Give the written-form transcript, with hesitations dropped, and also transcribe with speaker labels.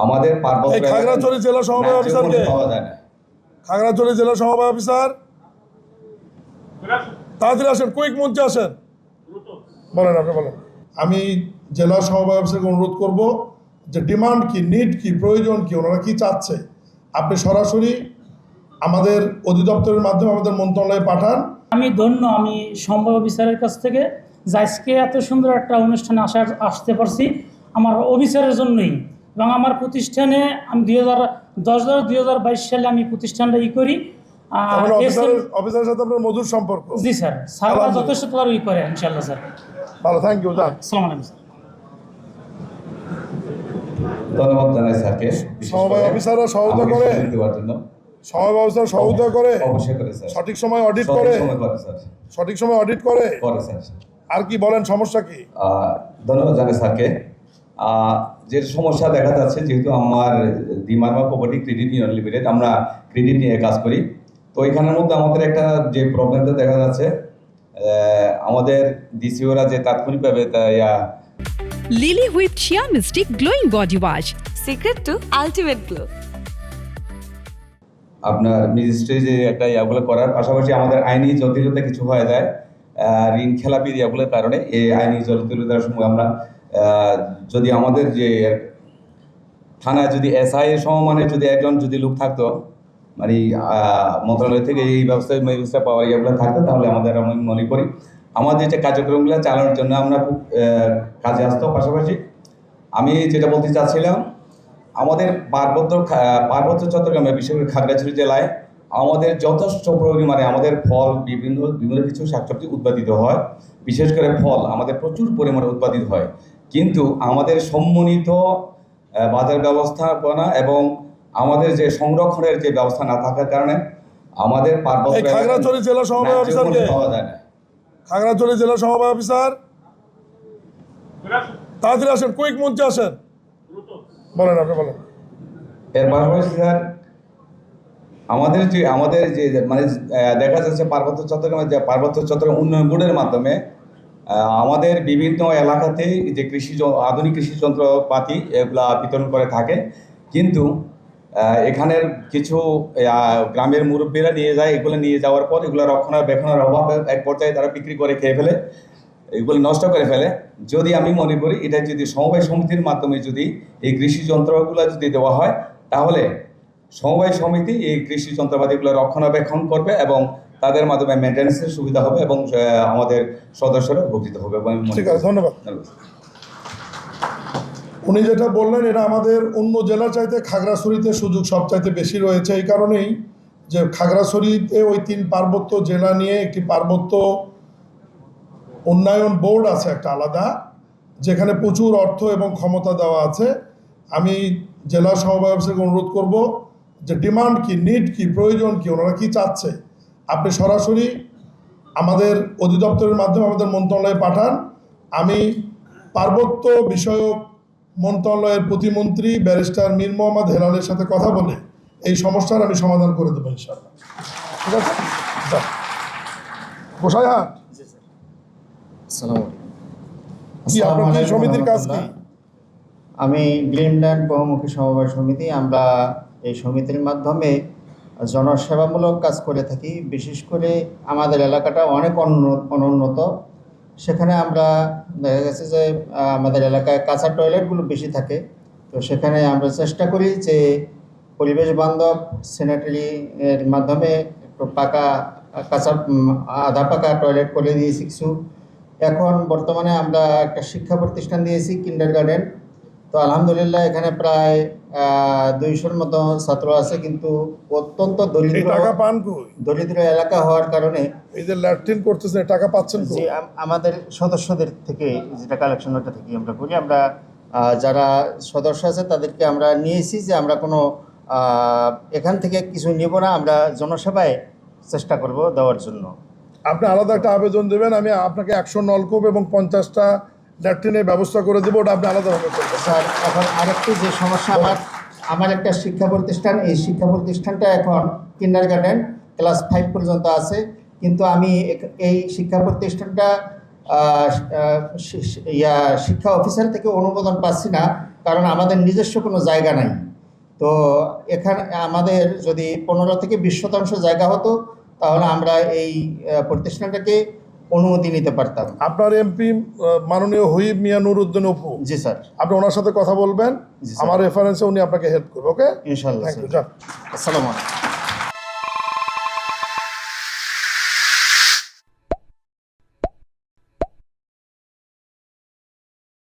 Speaker 1: আমাদের পার্বত্য
Speaker 2: খাগড়াছড়ি জেলা সমবায় অফিসারকে খাগড়াছড়ি জেলা সমবায় অফিসার তাড়াতাড়ি আসেন, কুইক মঞ্চে আসেন। বলেন, আপনি বলেন। আমি জেলা সমবায় অফিসারকে অনুরোধ করব যে ডিমান্ড কি, নিড কি, প্রয়োজন কি, ওনারা কি চাচ্ছে আপনি সরাসরি আমাদের অধিদপ্তরের মাধ্যমে আমাদের মন্ত্রণালয়ে পাঠান।
Speaker 3: আমি আমি সমবায় অফিসারের কাছ থেকে যে আজকে এত সুন্দর একটা অনুষ্ঠানে আসতে পারছি আমার অফিসারের জন্যই, এবং আমার প্রতিষ্ঠানে আমি 2022 সালে আমি প্রতিষ্ঠানটা করি।
Speaker 2: অফিসারের সাথে আপনার মধুর সম্পর্ক?
Speaker 3: জি স্যার, স্যাররা যথেষ্ট তারা করে ইনশাআল্লাহ স্যার।
Speaker 2: ভালো, থ্যাংক ইউ।
Speaker 3: আসসালামু আলাইকুম স্যার।
Speaker 1: ধন্যবাদ জানাই স্যারকে।
Speaker 2: সমবায় অফিসাররা সহায়তা করে
Speaker 1: দেওয়ার জন্য।
Speaker 2: সমবায় অফিসার সহায়তা করে,
Speaker 1: অবশ্যই করে স্যার।
Speaker 2: সঠিক সময় অডিট করে, সঠিক সময় অডিট করে
Speaker 1: স্যার।
Speaker 2: আর কি বলেন, সমস্যা কি?
Speaker 1: ধন্যবাদ জানাই স্যারকে। যে সমস্যা দেখা যাচ্ছে, যেহেতু আমার দিমারমা কোঅপারেটিভ ক্রেডিট ইউনিয়ন লিমিটেড, আমরা ক্রেডিট নিয়ে কাজ করি, তো এখানের মধ্যে আমাদের একটা যে প্রবলেমটা দেখা যাচ্ছে, আমাদের ডিসিওরা যে তাৎক্ষণিকভাবে
Speaker 4: lily whip chia mystic glowing body wash,
Speaker 5: secret two ultimate glow.
Speaker 1: আপনার মিনিস্ট্রি যে একটা ইয়াগুলো করার পাশাপাশি আমাদের আইনি জটিলতা কিছু হয়ে যায় ঋণ খেলাপির ইয়াগুলোর কারণে। এই আইনি জটিলতার সময় আমরা যদি আমাদের যে থানায় যদি এসআই এর সমমানে যদি একজন যদি লোক থাকতো, মানে মন্ত্রণালয় থেকে এই ব্যবস্থা পাওয়ার ইয়াগুলো থাকতো, তাহলে আমাদের আমি মনে করি আমাদের যে কার্যক্রমগুলো চালানোর জন্য আমরা খুব কাজে আসতো। পাশাপাশি আমি যেটা বলতে চাচ্ছিলাম, আমাদের পার্বত্য চট্টগ্রামে বিশেষ করে খাগড়াছড়ি জেলায় আমাদের যথেষ্ট পরিমাণে আমাদের ফল বিভিন্ন কিছু শাকসবজি উৎপাদিত হয়। বিশেষ করে ফল আমাদের প্রচুর পরিমাণে উৎপাদিত হয়, কিন্তু আমাদের সম্মানিত বাজার ব্যবস্থাপনা এবং আমাদের যে সংরক্ষণের যে ব্যবস্থা না থাকার কারণে আমাদের
Speaker 2: খাগড়াছড়ি জেলা সমবায় অফিসারকে
Speaker 1: পাওয়া যায় না।
Speaker 2: খাগড়াছড়ি জেলা সমবায় অফিসার তাড়াতাড়ি আসেন, কুইক মঞ্চে আসেন। বলেন, আপনি বলেন।
Speaker 1: এর পাশাপাশি স্যার আমাদের যে মানে দেখা যাচ্ছে পার্বত্য চট্টগ্রাম উন্নয়ন বোর্ডের মাধ্যমে আমাদের বিভিন্ন এলাকাতে যে আধুনিক কৃষি যন্ত্রপাতি এগুলা বিতরণ করে থাকে, কিন্তু এখানের কিছু গ্রামের মুরব্বীরা নিয়ে যায়, এগুলো নিয়ে যাওয়ার পর এগুলো রক্ষণাবেক্ষণের অভাবে এক পর্যায়ে তারা বিক্রি করে খেয়ে ফেলে, এগুলো নষ্ট করে ফেলে। যদি আমি মনে করি এটা যদি সমবায় সমিতির মাধ্যমে যদি এই কৃষি যন্ত্রগুলো যদি দেওয়া হয়, তাহলে সমবায় সমিতি এই কৃষি যন্ত্রপাতিগুলো রক্ষণাবেক্ষণ করবে এবং তাদের মাধ্যমে মেনটেন্যান্সের সুবিধা হবে এবং আমাদের সদস্যরা উপকৃত হবে।
Speaker 2: ঠিক আছে, ধন্যবাদ। উনি যেটা বললেন, এটা আমাদের অন্য জেলার চাইতে খাগড়াছড়িতে সুযোগ সবচাইতে বেশি রয়েছে। এই কারণেই যে খাগড়াছড়িতে ওই 3 পার্বত্য জেলা নিয়ে একটি পার্বত্য উন্নয়ন বোর্ড আছে একটা আলাদা, যেখানে প্রচুর অর্থ এবং ক্ষমতা দেওয়া আছে। আমি জেলা সমবায় অফিসারকে অনুরোধ করব যে ডিমান্ড কি, নিড কি, প্রয়োজন কি, ওনারা কি চাচ্ছে আপনি সরাসরি আমাদের অধিদপ্তরের মাধ্যমে আমাদের মন্ত্রণালয়ে পাঠান। আমি পার্বত্য বিষয়ক মন্ত্রণালয়ের প্রতিমন্ত্রী ব্যারিস্টার মীর মোহাম্মদ হেলালের সাথে কথা বলে এই সমস্যার আমি সমাধান করে দেবো ইনশাআল্লাহ। ঠিক আছে, গোসাইহাট। কি আপনার কি সমিতির কাজ কি?
Speaker 6: আমি গ্রিনল্যান্ড বহুমুখী সমবায় সমিতি, আমরা এই সমিতির মাধ্যমে জনসেবামূলক কাজ করে থাকি। বিশেষ করে আমাদের এলাকাটা অনেক অনুন্নত, সেখানে আমরা দেখা গেছে যে আমাদের এলাকায় কাঁচা টয়লেটগুলো বেশি থাকে, তো সেখানে আমরা চেষ্টা করি যে পরিবেশ বান্ধব স্যানিটারি এর মাধ্যমে একটু কাঁচা আধা পাকা টয়লেট করে দিয়েছি কিছু। এখন বর্তমানে আমরা একটা শিক্ষা প্রতিষ্ঠান দিয়েছি, কিন্ডারগার্টেন। তো আলহামদুলিল্লাহ এখানে প্রায় 200-র মতো ছাত্র আছে, কিন্তু অত্যন্ত দরিদ্র এলাকা হওয়ার কারণে
Speaker 2: এই যে ল্যাট্রিন করতেছে, টাকা পাচ্ছেন?
Speaker 6: যে আমাদের সদস্যদের থেকে যেটা কালেকশন ওটা থেকে আমরা করি। আমরা যারা সদস্য আছে তাদেরকে আমরা নিয়েছি যে আমরা কোনো এখান থেকে কিছু নিব না, আমরা জনসেবায় চেষ্টা করব দেওয়ার জন্য।
Speaker 2: আপনি আলাদা একটা আবেদন দেবেন, আমি আপনাকে 100 নলকূপ এবং 50টা ল্যাট্রিনের ব্যবস্থা করে দেবো, ওটা আপনি আলাদাভাবে করবেন।
Speaker 6: স্যার, এখন আরেকটি যে সমস্যা, আমার একটা শিক্ষা প্রতিষ্ঠান, এই শিক্ষা প্রতিষ্ঠানটা এখন কিন্ডারগার্টেন ক্লাস 5 পর্যন্ত আছে, কিন্তু আমি এই শিক্ষা প্রতিষ্ঠানটা শিক্ষা অফিসার থেকে অনুমোদন পাচ্ছি না, কারণ আমাদের নিজস্ব কোনো জায়গা নাই। তো এখানে আমাদের যদি 15 থেকে 20% জায়গা হতো তাহলে আমরা এই প্রতিষ্ঠানটাকে অনুমতি নিতে পারতাম।
Speaker 2: আপনার এমপি মাননীয় হুইব মিয়া নুরউদ্দিন অপু,
Speaker 6: জি স্যার,
Speaker 2: আপনি ওনার সাথে কথা বলবেন,
Speaker 6: জি স্যার।
Speaker 2: আমার রেফারেন্সে উনি আপনাকে হেল্প করবে। ওকে,
Speaker 6: ইনশাল্লাহ
Speaker 2: থ্যাংক ইউ।
Speaker 6: স্যার। আসসালামু আলাইকুম।